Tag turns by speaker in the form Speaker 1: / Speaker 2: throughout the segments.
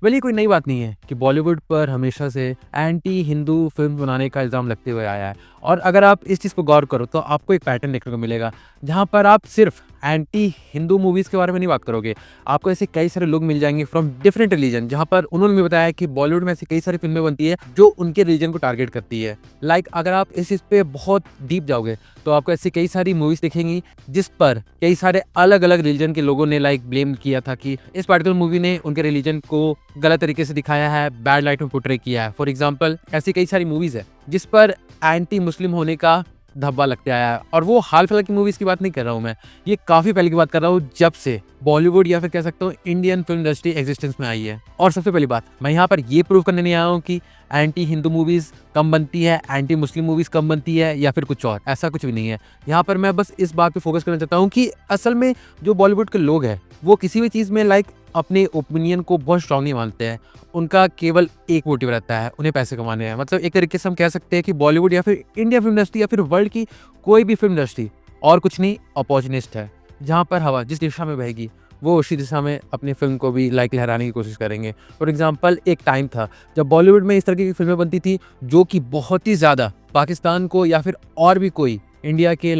Speaker 1: Well ये कोई नई बात नहीं है कि बॉलीवुड पर हमेशा से एंटी हिंदू फिल्म बनाने का इल्ज़ाम लगते हुए आया है। और अगर आप इस चीज़ पर गौर करो तो आपको एक पैटर्न देखने को मिलेगा, जहाँ पर आप सिर्फ एंटी हिंदू मूवीज़ के बारे में नहीं बात करोगे। आपको ऐसे कई सारे लोग मिल जाएंगे फ्रॉम डिफरेंट रिलीजन, जहाँ पर उन्होंने भी बताया कि बॉलीवुड में ऐसी कई सारी फिल्में बनती है जो उनके रिलीजन को टारगेट करती है। अगर आप इस चीज़ पे बहुत डीप जाओगे तो आपको ऐसी कई सारी मूवीज़ दिखेंगी जिस पर कई सारे अलग अलग रिलीजन के लोगों ने ब्लेम किया था कि इस पार्टिकुलर मूवी ने उनके रिलीजन को गलत तरीके से दिखाया है, बैड लाइट में पोर्ट्रे किया है। फॉर एग्जाम्पल ऐसी कई सारी मूवीज़ है जिस पर एंटी मुस्लिम होने का धब्बा लगते आया है। और वो हाल फिलहाल की मूवीज़ की बात नहीं कर रहा हूँ मैं, ये काफ़ी पहले की बात कर रहा हूँ, जब से बॉलीवुड या फिर कह सकता हूँ इंडियन फिल्म इंडस्ट्री एग्जिस्टेंस में आई है। और सबसे पहली बात, मैं यहाँ पर ये प्रूव करने नहीं आया हूँ कि एंटी हिंदू मूवीज़ कम बनती है, एंटी मुस्लिम मूवीज़ कम बनती है या फिर कुछ और, ऐसा कुछ भी नहीं है। यहाँ पर मैं बस इस बात पे फोकस करना चाहता हूँ कि असल में जो बॉलीवुड के लोग हैं वो किसी भी चीज़ में अपने ओपिनियन को बहुत स्ट्रांगली मानते हैं। उनका केवल एक मोटिव रहता है, उन्हें पैसे कमाने हैं। मतलब एक तरीके से हम कह सकते हैं कि बॉलीवुड या फिर इंडियन फिल्म इंडस्ट्री या फिर वर्ल्ड की कोई भी फिल्म इंडस्ट्री और कुछ नहीं, अपॉर्चुनिस्ट है। जहाँ पर हवा जिस दिशा में बहेगी वो उसी दिशा में अपनी फिल्म को भी लहराने की कोशिश करेंगे। फॉर एग्जाम्पल एक टाइम था जब बॉलीवुड में इस तरीके की फिल्में बनती थी जो कि बहुत ही ज़्यादा पाकिस्तान को या फिर और भी कोई इंडिया के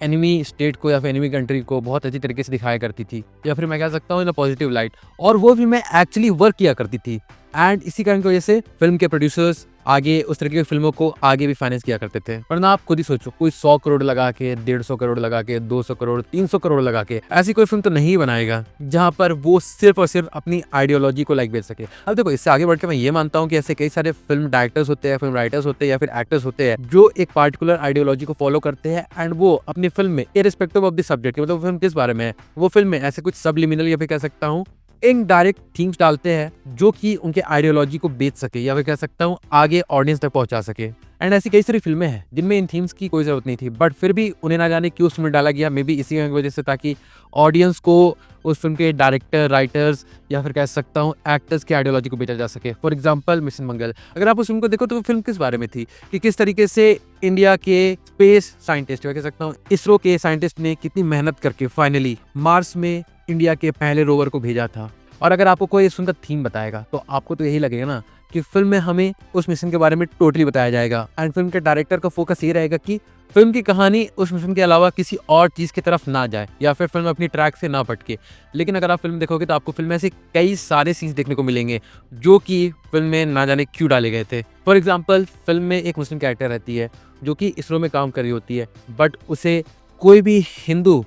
Speaker 1: एनिमी स्टेट को या फिर एनिमी कंट्री को बहुत अच्छी तरीके से दिखाया करती थी, या फिर मैं कह सकता हूँ इन अ पॉजिटिव लाइट। और वो फिल्में एक्चुअली वर्क किया करती थी। एंड इसी कारण की वजह से फिल्म के प्रोड्यूसर्स आगे उस तरीके की फिल्मों को आगे भी फाइनेंस किया करते थे। वरना आप खुद ही सोचो, कोई 100 करोड़ लगा के, 150 करोड़ लगा के, 200 करोड़, 300 करोड़ लगा के ऐसी कोई फिल्म तो नहीं बनाएगा जहां पर वो सिर्फ और सिर्फ अपनी आइडियोलॉजी को बेच सके। अब देखो, इससे आगे बढ़ के मैं ये मानता हूँ कि ऐसे कई सारे फिल्म डायरेक्टर्स होते हैं, फिल्म राइटर्स होते हैं या फिर एक्टर्स होते हैं जो एक पार्टिकुलर आइडियोलॉजी को फॉलो करते हैं एंड वो अपनी फिल्म में इररिस्पेक्टिव ऑफ द सब्जेक्ट, मतलब फिल्म किस बारे में है, वो फिल्म में ऐसे कुछ सबलिमिनल या फिर कह सकता हूँ इनडायरेक्ट थीम्स डालते हैं जो कि उनके आइडियोलॉजी को बेच सके या फिर कह सकता हूँ आगे ऑडियंस तक पहुंचा सके। एंड ऐसी कई सारी फिल्में हैं जिनमें इन थीम्स की कोई जरूरत नहीं थी, बट फिर भी उन्हें ना जाने क्यों उसमें डाला गया। मे बी इसी वजह से ताकि ऑडियंस को उस फिल्म के डायरेक्टर, राइटर्स या फिर कह सकता हूँ एक्टर्स की आइडियोलॉजी को बेचा जा सके। फॉर एग्जाम्पल मिशन मंगल, अगर आप उस फिल्म को देखो तो वो फिल्म किस बारे में थी कि किस तरीके से इंडिया के स्पेस साइंटिस्ट, कह सकता हूँ इसरो के साइंटिस्ट ने कितनी मेहनत करके फाइनली मार्स में इंडिया के पहले रोवर को भेजा था। और अगर आपको कोई फिल्म का थीम बताएगा तो आपको तो यही लगेगा ना कि फिल्म में हमें उस मिशन के बारे में टोटली बताया जाएगा। एंड फिल्म के डायरेक्टर का फोकस ये रहेगा कि फिल्म की कहानी उस मिशन के अलावा किसी और चीज़ की तरफ ना जाए या फिर फिल्म अपनी ट्रैक से ना भटके। लेकिन अगर आप फिल्म देखोगे तो आपको फिल्म में ऐसे कई सारे सीन्स देखने को मिलेंगे जो कि फिल्म में ना जाने क्यों डाले गए थे। फॉर एग्जाम्पल फिल्म में एक मुस्लिम कैरेक्टर रहती है जो कि इसरो में काम कर रही होती है, बट उसे कोई भी हिंदू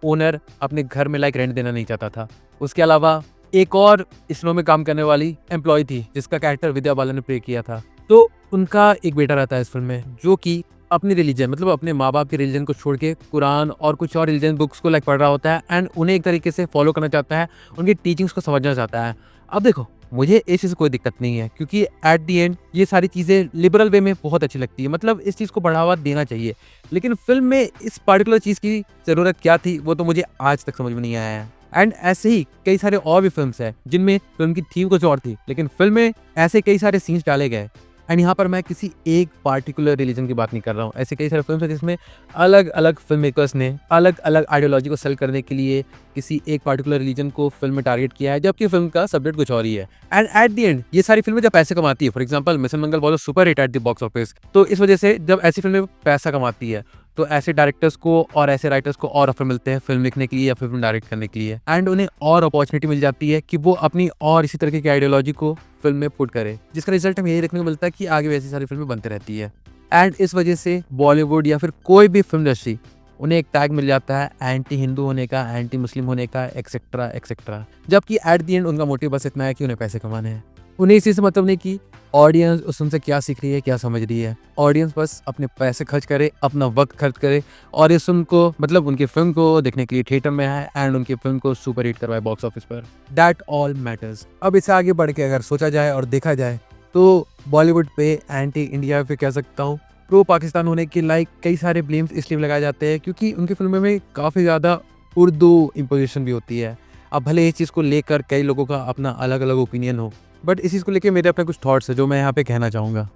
Speaker 1: ओनर अपने घर में रेंट देना नहीं चाहता था। उसके अलावा एक और इसरो में काम करने वाली एम्प्लॉय थी जिसका कैरेक्टर विद्या बालन ने प्ले किया था। तो उनका एक बेटा रहता है इस फिल्म में जो कि अपनी रिलीजन, मतलब अपने माँ बाप के रिलीजन को छोड़ के कुरान और कुछ और रिलीजन बुक्स को पढ़ रहा होता है एंड उन्हें एक तरीके से फॉलो करना चाहता है, उनकी टीचिंग्स को समझना चाहता है। अब देखो, मुझे इस चीज़ से कोई दिक्कत नहीं है क्योंकि एट दी एंड ये सारी चीज़ें लिबरल वे में बहुत अच्छी लगती है, मतलब इस चीज़ को बढ़ावा देना चाहिए। लेकिन फिल्म में इस पर्टिकुलर चीज़ की ज़रूरत क्या थी वो तो मुझे आज तक समझ में नहीं आया है। एंड ऐसे ही कई सारे और भी फिल्म्स हैं जिनमें फिल्म की थीम कुछ और थी लेकिन फिल्म में ऐसे कई सारे सीन्स डाले गए। एंड यहाँ पर मैं किसी एक पार्टिकुलर रिलीजन की बात नहीं कर रहा हूँ। ऐसे कई सारे फिल्म हैं जिसमें अलग अलग फिल्म मेकर्स ने अलग अलग आइडियोलॉजी को सेल करने के लिए किसी एक पार्टिकुलर रिलीजन को फिल्म में टारगेट किया है, जबकि फिल्म का सब्जेक्ट कुछ और ही है। एंड एट द एंड ये सारी फिल्में जब पैसे कमाती है, फॉर एग्जांपल मिशन मंगल बहुत super hit at the box office, तो इस वजह से जब ऐसी फिल्में पैसा कमाती है तो ऐसे डायरेक्टर्स को और ऐसे राइटर्स को और ऑफर मिलते हैं फिल्म लिखने के लिए या फिल्म डायरेक्ट करने के लिए। एंड उन्हें और अपॉर्चुनिटी मिल जाती है कि वो अपनी और इसी तरीके की आइडियोलॉजी को फिल्म में पुट करे, जिसका रिजल्ट हमें यही देखने को मिलता है कि आगे वैसी सारी फिल्में बनती रहती है। एंड इस वजह से बॉलीवुड या फिर कोई भी फिल्म इंडस्ट्री, उन्हें एक टैग मिल जाता है एंटी हिंदू होने का, एंटी मुस्लिम होने का, एक्सेट्रा एक्सेट्रा। जबकि एट दी एंड उनका मोटिव बस इतना है कि उन्हें पैसे कमाने हैं। उन्हें इसी से मतलब नहीं कि ऑडियंस उससे क्या सीख रही है, क्या समझ रही है। ऑडियंस बस अपने पैसे खर्च करे, अपना वक्त खर्च करे और इस फिल्म को, मतलब उनकी फिल्म को देखने के लिए थिएटर में आए एंड उनकी फिल्म को सुपर हिट करवाए बॉक्स ऑफिस पर। That all matters. अब इससे आगे बढ़ के अगर सोचा जाए और देखा जाए तो बॉलीवुड पे एंटी इंडिया पे कह सकता हूँ प्रो पाकिस्तान होने के कई सारे ब्लेम्स इसलिए लगाए जाते हैं क्योंकि उनकी फिल्मों में काफ़ी ज़्यादा उर्दू इम्पोजिशन भी होती है। अब भले इस चीज़ को लेकर कई लोगों का अपना अलग अलग ओपिनियन हो, बट इस चीज़ को लेकर मेरे अपने कुछ थॉट्स है जो मैं यहाँ पे कहना चाहूँगा।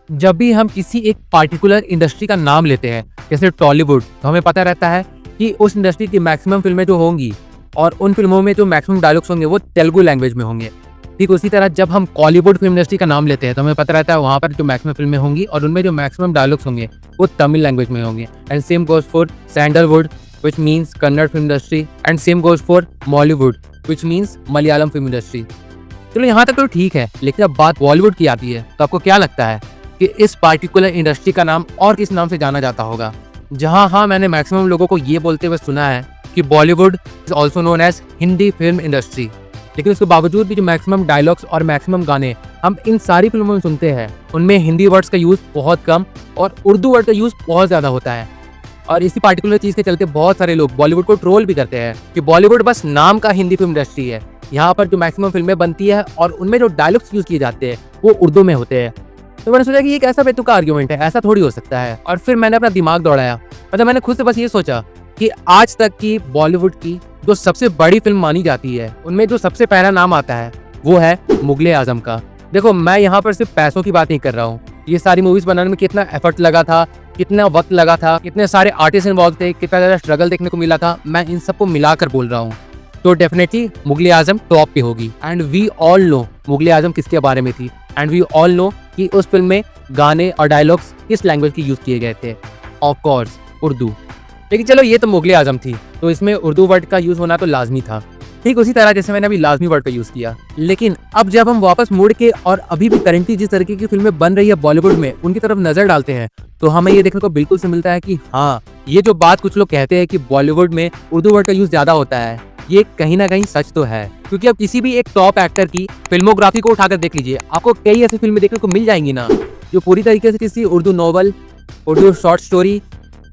Speaker 2: जब भी हम किसी एक पार्टिकुलर इंडस्ट्री का नाम लेते हैं जैसे टॉलीवुड, तो हमें पता रहता है कि उस इंडस्ट्री की मैक्सिमम फिल्में जो होंगी और उन फिल्मों में जो मैक्सिमम डायलॉग्स होंगे वो तेलुगु लैंग्वेज में होंगे। ठीक उसी तरह जब हम कॉलीवुड फिल्म इंडस्ट्री का नाम लेते हैं तो हमें पता रहता है वहाँ पर जो मैक्सिमम फिल्में होंगी और उनमें जो मैक्सिमम डायलॉग्स होंगे वो तमिल लैंग्वेज में होंगे। And same goes for sandalwood which means Kannada film industry, and same goes for Mollywood which means Malayalam film industry. चलो यहाँ तक तो ठीक है, लेकिन अब बात बॉलीवुड की आती है तो आपको क्या लगता है कि इस पार्टिकुलर इंडस्ट्री का नाम और किस नाम से जाना जाता होगा? जहाँ हाँ मैंने मैक्सिमम लोगों को ये बोलते हुए सुना है कि Bollywood is also known as Hindi film industry, लेकिन उसके बावजूद भी जो मैक्सिमम डायलॉग्स और मैक्सिमम गाने हम इन सारी फिल्मों में सुनते हैं उनमें हिंदी वर्ड्स का यूज़ बहुत कम और उर्दू वर्ड का यूज़ बहुत ज़्यादा होता है। और इसी पार्टिकुलर चीज़ के चलते बहुत सारे लोग बॉलीवुड को ट्रोल भी करते हैं कि बॉलीवुड बस नाम का हिंदी फिल्म इंडस्ट्री है, यहाँ पर जो मैक्सिमम फिल्में बनती है और उनमें जो डायलॉग्स यूज़ किए जाते हैं वो उर्दू में होते हैं। तो मैंने सोचा कि ये एक ऐसा बेतुका आर्ग्यूमेंट है, ऐसा थोड़ी हो सकता है। और फिर मैंने अपना दिमाग दौड़ाया, मतलब मैंने खुद से बस ये सोचा कि आज तक की बॉलीवुड की जो सबसे बड़ी फिल्म मानी जाती है उनमें जो सबसे पहला नाम आता है वो है मुगले आजम का। देखो मैं यहाँ पर सिर्फ पैसों की बात नहीं कर रहा हूँ, ये सारी मूवीज बनाने में कितना एफर्ट लगा था, कितना वक्त लगा था, कितने सारे आर्टिस्ट इन्वॉल्व थे, कितना ज़्यादा स्ट्रगल देखने को मिला था, मैं इन सबको मिलाकर बोल रहा हूँ। तो डेफिनेटली मुगले आजम टॉप पे होगी। And we all know Mughal e आजम किसके बारे में थी, एंड वी ऑल नो कि उस फिल्म में गाने और डायलॉग्स किस लैंग्वेज के यूज़ किए गए थे, ऑफ कोर्स उर्दू। लेकिन चलो ये तो मुगले आजम थी तो इसमें उर्दू वर्ड का यूज़ होना तो लाजमी था, ठीक उसी तरह जैसे मैंने अभी लाजमी वर्ड का यूज़ किया। लेकिन अब जब हम वापस मुड़ के और अभी भी करंटली जिस तरीके की फिल्में बन रही है बॉलीवुड में उनकी तरफ नजर डालते हैं तो हमें ये देखने को बिल्कुल से मिलता है कि हाँ ये जो बात कुछ लोग कहते हैं कि बॉलीवुड में उर्दू वर्ड का यूज़ ज़्यादा होता है, ये कहीं ना कहीं सच तो है। क्योंकि अब किसी भी एक टॉप एक्टर की फिल्मोग्राफी को उठाकर देख लीजिए, आपको कई ऐसी फिल्में देखने को मिल जाएंगी ना जो पूरी तरीके से किसी Urdu novel, Urdu short story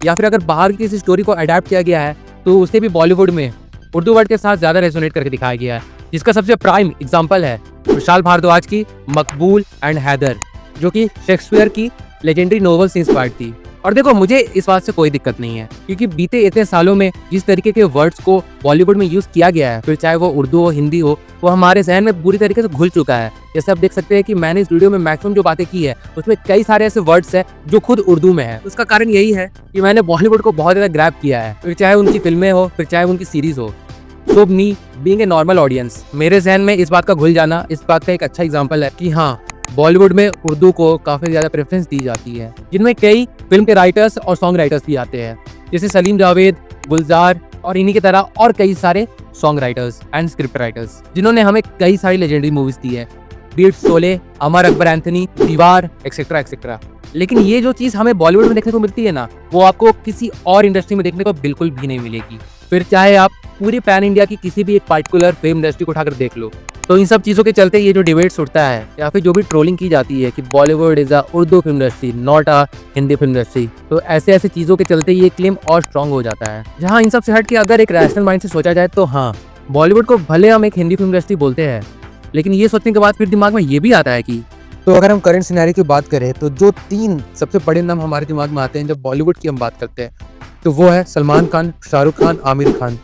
Speaker 2: या फिर अगर बाहर की किसी स्टोरी को अडेप्ट किया गया है तो उसे भी बॉलीवुड में उर्दू वर्ड के साथ ज़्यादा रेजोनेट करके दिखाया गया है। जिसका सबसे प्राइम एग्जाम्पल है विशाल भारद्वाज की मकबूल एंड हैदर, जो कि शेक्सपियर की लेजेंडरी नॉवेल से इंस्पायर्ड थी। और देखो मुझे इस बात से कोई दिक्कत नहीं है क्योंकि बीते इतने सालों में जिस तरीके के वर्ड्स को बॉलीवुड में यूज़ किया गया है, फिर चाहे वो उर्दू हो हिंदी हो, वो हमारे जहन में पूरी तरीके से घुल चुका है। जैसे आप देख सकते हैं कि मैंने इस वीडियो में मैक्सिमम जो बातें की है उसमें कई सारे ऐसे वर्ड्स हैं जो खुद उर्दू में है। उसका कारण यही है कि मैंने बॉलीवुड को बहुत ज़्यादा ग्रैब किया है, फिर चाहे उनकी फिल्में हो फिर चाहे उनकी सीरीज हो। So me being a normal audience, मेरे जहन में इस बात का घुल जाना इस बात का एक अच्छा एग्जाम्पल है कि हाँ बॉलीवुड में उर्दू को काफ़ी ज़्यादा प्रेफरेंस दी जाती है, जिनमें कई फिल्म के राइटर्स और सॉन्ग राइटर्स भी आते हैं जैसे सलीम जावेद, गुलजार और इन्हीं की तरह और कई सारे song writers and script writers जिन्होंने हमें कई सारी लेजेंडरी मूवीज दी है, बीट शोले, अमर अकबर एंथनी, दीवार एक्सेट्रा एक्सेट्रा। लेकिन ये जो चीज़ हमें बॉलीवुड में देखने को मिलती है ना वो आपको किसी और इंडस्ट्री में देखने को बिल्कुल भी नहीं मिलेगी। फिर चाहे आप पूरी पैन इंडिया की किसी भी एक पार्टिकुलर फिल्म इंडस्ट्री को उठाकर देख लो, तो इन सब चीज़ों के चलते ये जो डिबेट्स उठता है या फिर जो भी ट्रोलिंग की जाती है कि Bollywood is a Urdu film industry not a Hindi film industry, तो ऐसे ऐसे चीज़ों के चलते ये क्लेम और स्ट्रॉन्ग हो जाता है। जहाँ इन सब से हट के अगर एक रैशनल माइंड से सोचा जाए तो हाँ बॉलीवुड को भले हम एक हिंदी फिल्म इंडस्ट्री बोलते हैं, लेकिन ये सोचने के बाद फिर दिमाग में ये भी आता है कि
Speaker 1: तो अगर हम करंट सिनेरियो की बात करें तो जो 3 सबसे बड़े नाम हमारे दिमाग में आते हैं जब बॉलीवुड की हम बात करते हैं तो वो है सलमान खान, शाहरुख खान, आमिर खान।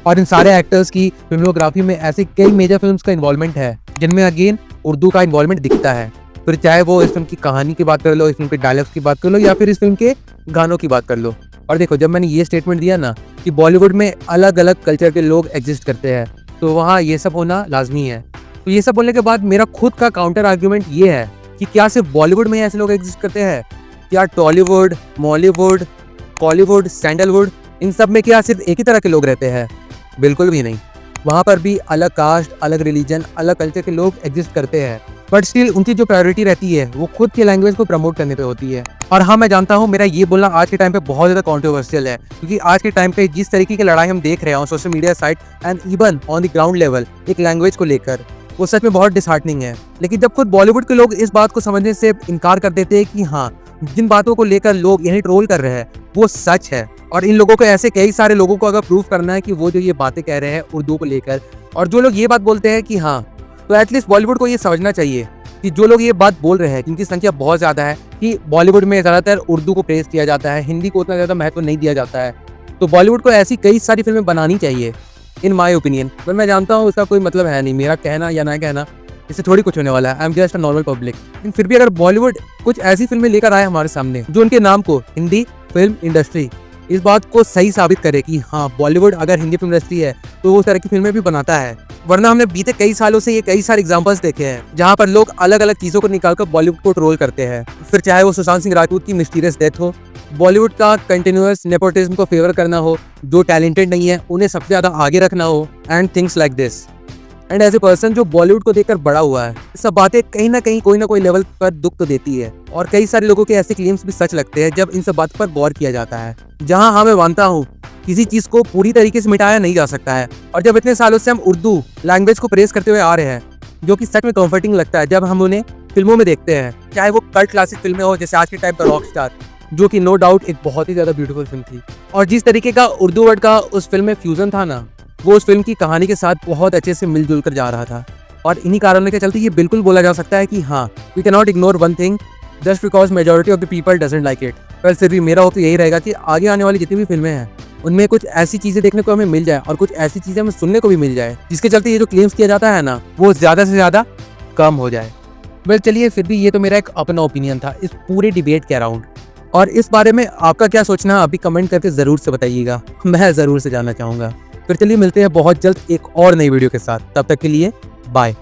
Speaker 1: और इन सारे एक्टर्स की फिल्मोग्राफी में ऐसे कई मेजर फिल्म्स का इन्वॉल्वमेंट है जिनमें अगेन उर्दू का इन्वॉल्वमेंट दिखता है। फिर चाहे वो इस फिल्म की कहानी की बात कर लो, इस फिल्म के डायलॉग्स की बात कर लो या फिर इस फिल्म के गानों की बात कर लो। और देखो जब मैंने ये स्टेटमेंट दिया ना कि बॉलीवुड में अलग अलग कल्चर के लोग एग्जिस्ट करते हैं तो वहाँ ये सब होना लाजमी है। तो ये सब बोलने के बाद मेरा खुद का काउंटर आर्ग्यूमेंट ये है कि क्या सिर्फ बॉलीवुड में ऐसे लोग एग्जिस्ट करते हैं? क्या टॉलीवुड, मॉलीवुड, कॉलीवुड, सैंडलवुड इन सब में क्या सिर्फ एक ही तरह के लोग रहते हैं? बिल्कुल भी नहीं। वहाँ पर भी अलग कास्ट, अलग रिलीजन, अलग कल्चर के लोग एग्जिस्ट करते हैं, बट स्टिल उनकी जो प्रायोरिटी रहती है वो खुद की लैंग्वेज को प्रमोट करने पे होती है। और हाँ मैं जानता हूँ मेरा ये बोलना आज के टाइम पे बहुत ज़्यादा कॉन्ट्रोवर्शियल है क्योंकि आज के टाइम पे जिस तरीके की लड़ाई हम देख रहे हैं social media site and even on the ground level एक लैंग्वेज को लेकर, वो सच में बहुत डिसहार्टनिंग है। लेकिन जब खुद बॉलीवुड के लोग इस बात को समझने से इनकार कर देते हैं कि हाँ जिन बातों को लेकर लोग यही ट्रोल कर रहे हैं वो सच है, और इन लोगों को ऐसे कई सारे लोगों को अगर प्रूव करना है कि वो जो ये बातें कह रहे हैं उर्दू को लेकर, और जो लोग ये बात बोलते हैं कि हाँ, तो एटलीस्ट बॉलीवुड को ये समझना चाहिए कि जो लोग ये बात बोल रहे हैं जिनकी संख्या बहुत ज़्यादा है कि बॉलीवुड में ज़्यादातर उर्दू को प्रेस किया जाता है, हिंदी को उतना ज़्यादा महत्व नहीं दिया जाता है, तो बॉलीवुड को ऐसी कई सारी फिल्में बनानी चाहिए इन माई ओपिनियन। पर मैं जानता हूँ उसका कोई मतलब है नहीं, मेरा कहना या ना कहना इससे थोड़ी कुछ होने वाला है। I am just a normal public. लेकिन फिर भी अगर बॉलीवुड कुछ ऐसी फिल्में लेकर आए हमारे सामने जो उनके नाम को हिंदी फिल्म इंडस्ट्री
Speaker 2: इस बात को सही साबित करे कि हाँ, बॉलीवुड अगर हिंदी फिल्म इंडस्ट्री है तो वो उस तरह की फिल्में भी बनाता है। वरना हमने बीते कई सालों से ये कई सारे एग्जांपल्स देखे हैं जहाँ पर लोग अलग अलग चीज़ों को निकालकर बॉलीवुड को ट्रोल करते हैं। फिर चाहे वो सुशांत सिंह राजपूत की मिस्टीरियस डेथ हो, बॉलीवुड का कंटिन्यूअस नेपोटिज्म को फेवर करना हो, जो टैलेंटेड नहीं है उन्हें सबसे ज़्यादा आगे रखना हो, and things like this. And as a person जो बॉलीवुड को देखकर बड़ा हुआ है, सब बातें कहीं ना कहीं कोई ना कोई लेवल पर दुख तो देती है। और कई सारे लोगों के ऐसे क्लेम्स भी सच लगते हैं जब इन सब बातों पर गौर किया जाता है। जहां हाँ, मैं मानता हूँ किसी चीज़ को पूरी तरीके से मिटाया नहीं जा सकता है। और जब इतने सालों से हम उर्दू लैंग्वेज को प्रेस करते हुए आ रहे हैं, जो कि सच में कंफर्टिंग लगता है जब हम उन्हें फिल्मों में देखते हैं, चाहे वो कल्ट क्लासिक फिल्में हो जैसे आज के टाइम पर रॉकस्टार, जो कि नो डाउट एक बहुत ही ज़्यादा ब्यूटीफुल फिल्म थी। और जिस तरीके का उर्दू वर्ड का उस फिल्म में फ्यूजन था ना, वो उस फिल्म की कहानी के साथ बहुत अच्छे से मिलजुल कर जा रहा था। और इन्हीं कारणों के चलते ये बिल्कुल बोला जा सकता है कि हाँ, we can not ignore one thing just because majority of the people doesn't like it. पर फिर भी मेरा होप तो यही रहेगा कि आगे आने वाली जितनी भी फिल्में हैं उनमें कुछ ऐसी चीज़ें देखने को हमें मिल जाए और कुछ ऐसी चीज़ें हमें सुनने को भी मिल जाए जिसके चलते ये जो क्लेम्स किया जाता है ना, वो ज़्यादा से ज़्यादा कम हो जाए। वेल चलिए, फिर भी ये तो मेरा एक अपना ओपिनियन था इस पूरे डिबेट के अराउंड। और इस बारे में आपका क्या सोचना है अभी कमेंट करके ज़रूर से बताइएगा, मैं ज़रूर से जानना चाहूँगा। फिर चलिए मिलते हैं बहुत जल्द एक और नई वीडियो के साथ। तब तक के लिए बाय।